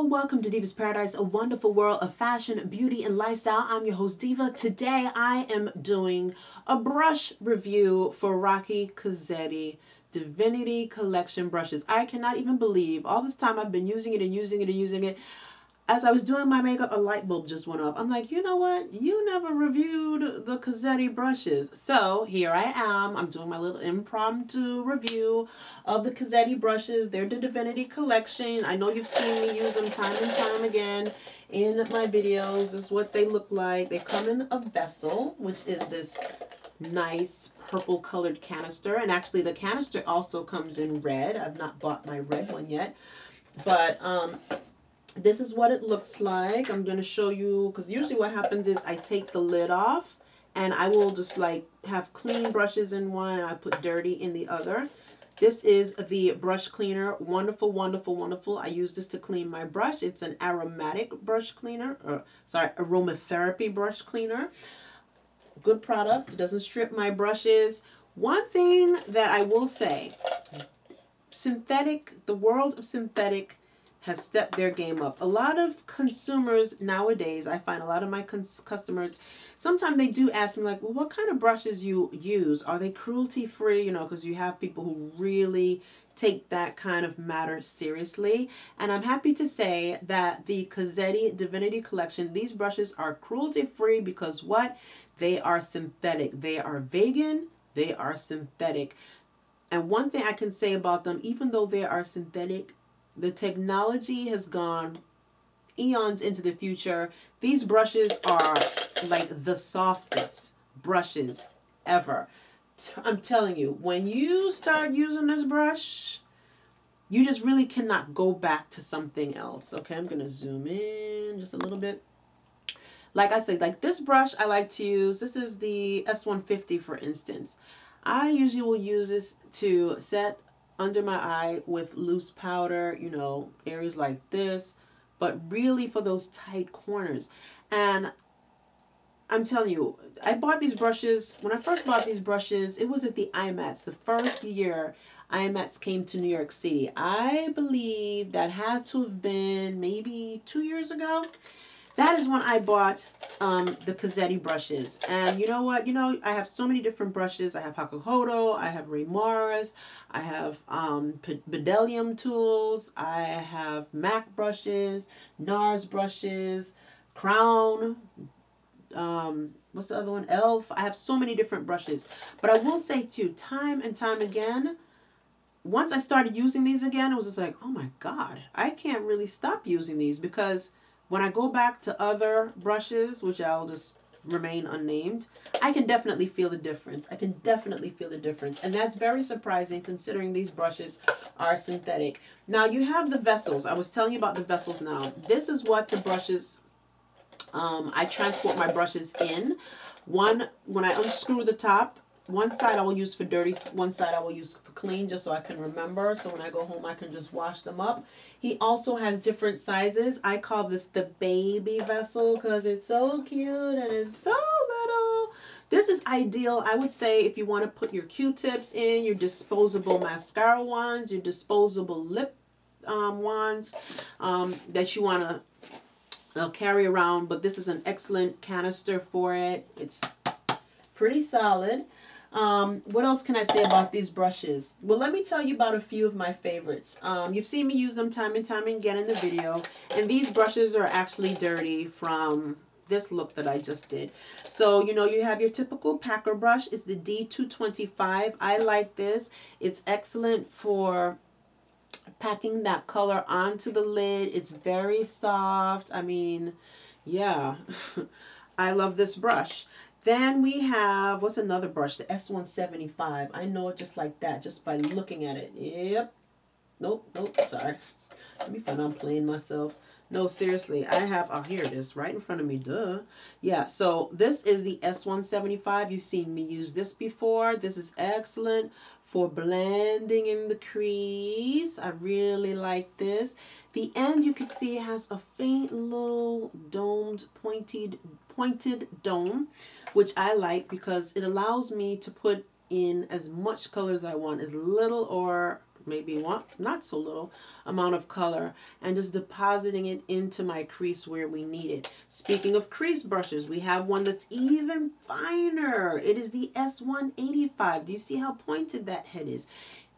and welcome to Diva's Paradise, a wonderful world of fashion, beauty, and lifestyle. I'm your host, Diva. Today, I am doing a brush review for Rocky Cozzette Divinity Collection brushes. I cannot even believe all this time I've been using it and using it and using it. As I was doing my makeup, a light bulb just went off. I'm like, you know what? You never reviewed the Cozzette brushes. So here I am. I'm doing my little impromptu review of the Cozzette brushes. They're the Divinity collection. I know you've seen me use them time and time again in my videos. This is what they look like. They come in a vessel, which is this nice purple colored canister. And actually the canister also comes in red. I've not bought my red one yet. But this is what it looks like. I'm going to show you, because usually what happens is I take the lid off and I will just like have clean brushes in one and I put dirty in the other. This is the brush cleaner. Wonderful, wonderful, wonderful. I use this to clean my brush. It's an aromatic brush cleaner, or sorry, aromatherapy brush cleaner. Good product. It doesn't strip my brushes. One thing that I will say, synthetic, the world of synthetic has stepped their game up. A lot of consumers nowadays, I find a lot of my customers, sometimes they do ask me like, well, what kind of brushes you use? Are they cruelty free? You know, because you have people who really take that kind of matter seriously. And I'm happy to say that the Cozzette Divinity collection, these brushes are cruelty free because what? They are synthetic. They are vegan. They are synthetic. And one thing I can say about them, even though they are synthetic, the technology has gone eons into the future. These brushes are like the softest brushes ever. I'm telling you, when you start using this brush, you just really cannot go back to something else. Okay, I'm going to zoom in just a little bit. Like I said, like this brush I like to use, this is the S150 for instance. I usually will use this to set under my eye with loose powder, you know, areas like this, but really for those tight corners. And I'm telling you, I bought these brushes, when I first bought these brushes, it was at the IMATS, the first year IMATS came to New York City. I believe that had to have been maybe 2 years ago. That is when I bought the Cozzette brushes. And you know what? You know, I have so many different brushes. I have Hakuhodo, I have Ray Morris, I have Bedelium tools, I have MAC brushes, NARS brushes, Crown, what's the other one? ELF. I have so many different brushes. But I will say too, time and time again, once I started using these again, it was just like, oh my God, I can't really stop using these because when I go back to other brushes, which I'll just remain unnamed, I can definitely feel the difference. I can definitely feel the difference. And that's very surprising considering these brushes are synthetic. Now you have the vessels. I was telling you about the vessels now. This is what the brushes, I transport my brushes in. One, when I unscrew the top, one side I will use for dirty, one side I will use for clean, just so I can remember. So when I go home, I can just wash them up. He also has different sizes. I call this the baby vessel because it's so cute and it's so little. This is ideal, I would say, if you want to put your Q-tips in, your disposable mascara ones, your disposable lip ones that you want to carry around. But this is an excellent canister for it. It's pretty solid. What else can I say about these brushes? Well, let me tell you about a few of my favorites. You've seen me use them time and time again in the video, and these brushes are actually dirty from this look that I just did. So, you know, you have your typical packer brush. It's the D225. I like this. It's excellent for packing that color onto the lid. It's very soft. I mean, yeah, I love this brush. Then we have, what's another brush? The S175. I know it just like that, just by looking at it. Yep. Nope, nope, sorry. Let me find I'm playing myself. No, seriously, I have, oh, here it is, right in front of me, duh. Yeah, so this is the S175. You've seen me use this before. This is excellent for blending in the crease. I really like this. The end, you can see, has a faint little domed, pointed dome, which I like because it allows me to put in as much color as I want, as little or maybe one, not so little amount of color, and just depositing it into my crease where we need it. Speaking of crease brushes, we have one that's even finer. It is the S185. Do you see how pointed that head is?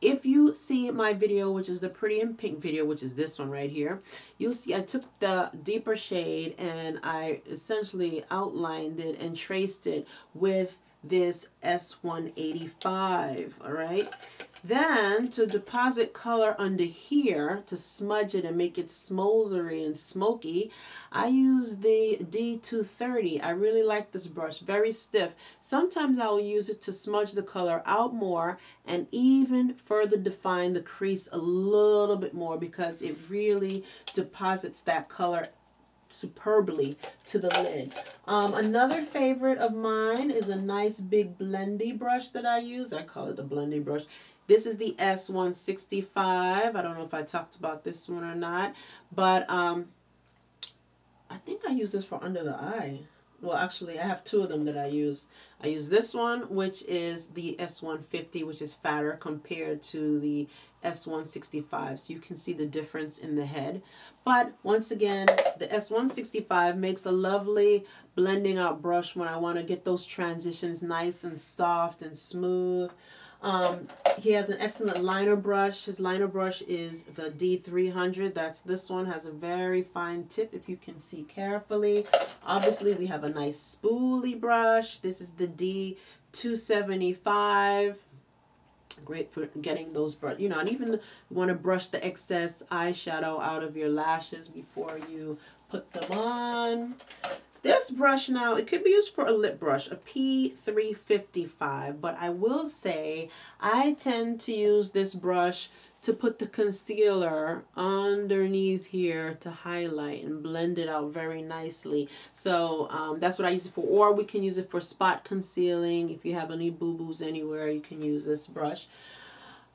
If you see my video, which is the Pretty in Pink video, which is this one right here, you'll see I took the deeper shade and I essentially outlined it and traced it with this S185, all right? Then to deposit color under here, to smudge it and make it smoldery and smoky, I use the D230. I really like this brush, very stiff. Sometimes I will use it to smudge the color out more and even further define the crease a little bit more, because it really deposits that color superbly to the lid. Another favorite of mine is a nice big blendy brush that I use. I call it the blendy brush. This is the S165. I don't know if I talked about this one or not, but I think I use this for under the eye. Well, actually, I have two of them that I use. I use this one, which is the S150, which is fatter compared to the S165. So you can see the difference in the head. But once again, the S165 makes a lovely blending out brush when I want to get those transitions nice and soft and smooth. He has an excellent liner brush. His liner brush is the D300. That's this one. Has a very fine tip if you can see carefully. Obviously, we have a nice spoolie brush. This is the D275. Great for getting those brush, you know, and even you want to brush the excess eyeshadow out of your lashes before you put them on. This brush now, it could be used for a lip brush, a P355, but I will say I tend to use this brush to put the concealer underneath here to highlight and blend it out very nicely. So that's what I use it for. Or we can use it for spot concealing. If you have any boo-boos anywhere, you can use this brush.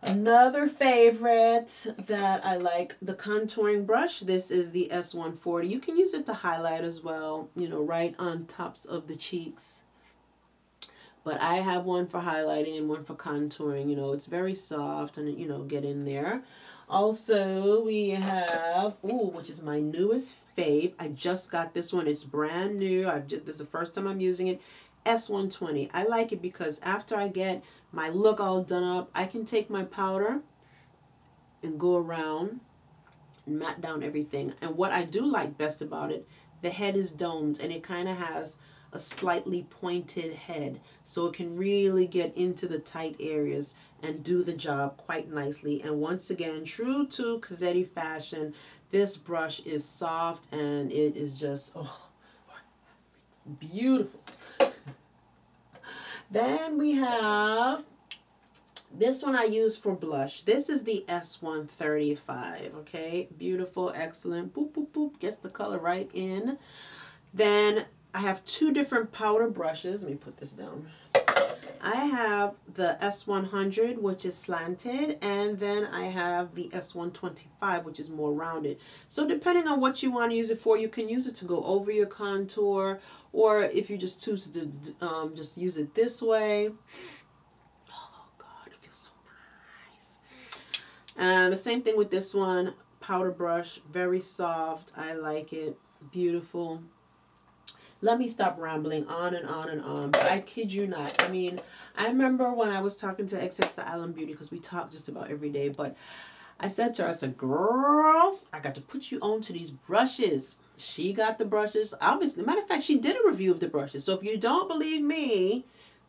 Another favorite that I like, the contouring brush. This is the S140. You can use it to highlight as well, you know, right on tops of the cheeks. But I have one for highlighting and one for contouring. You know, it's very soft and, you know, get in there. Also, we have, which is my newest fave. I just got this one. It's brand new. This is the first time I'm using it. S120. I like it because after I get my look all done up, I can take my powder and go around and mat down everything. And what I do like best about it, the head is domed and it kind of has a slightly pointed head, so it can really get into the tight areas and do the job quite nicely. And once again, true to Cozzette fashion, this brush is soft and it is just beautiful. Then we have this one I use for blush. This is the S135, okay? Beautiful, excellent. Boop, boop, boop. Gets the color right in. Then I have two different powder brushes. Let me put this down. I have the S100, which is slanted, and then I have the S125, which is more rounded. So depending on what you want to use it for, you can use it to go over your contour, or if you just choose to just use it this way. Oh God, it feels so nice. And the same thing with this one, powder brush, very soft. I like it, beautiful. Let me stop rambling on and on and on. But I kid you not. I mean, I remember when I was talking to XX the Island Beauty, because we talk just about every day, but I said to her, I said, girl, I got to put you on to these brushes. She got the brushes. Obviously, matter of fact, she did a review of the brushes. So if you don't believe me,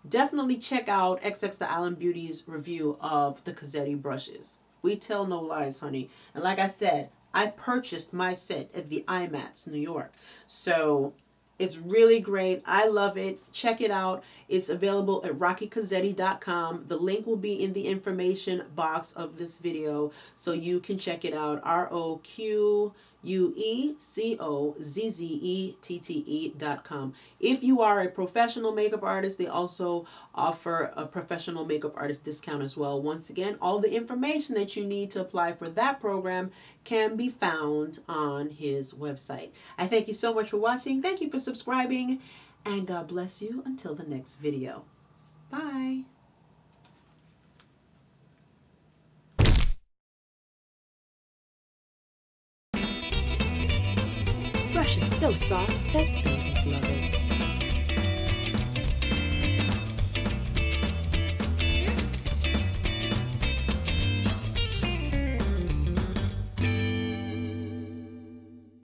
definitely check out XX the Island Beauty's review of the Cozzette brushes. We tell no lies, honey. And like I said, I purchased my set at the IMATS, New York. So it's really great. I love it. Check it out. It's available at rockycozzette.com. The link will be in the information box of this video, so you can check it out. ROQUECOZZETTE.com. If you are a professional makeup artist, they also offer a professional makeup artist discount as well. Once again, all the information that you need to apply for that program can be found on his website. I thank you so much for watching. Thank you for subscribing, and God bless you until the next video. Bye. so soft that babies love it.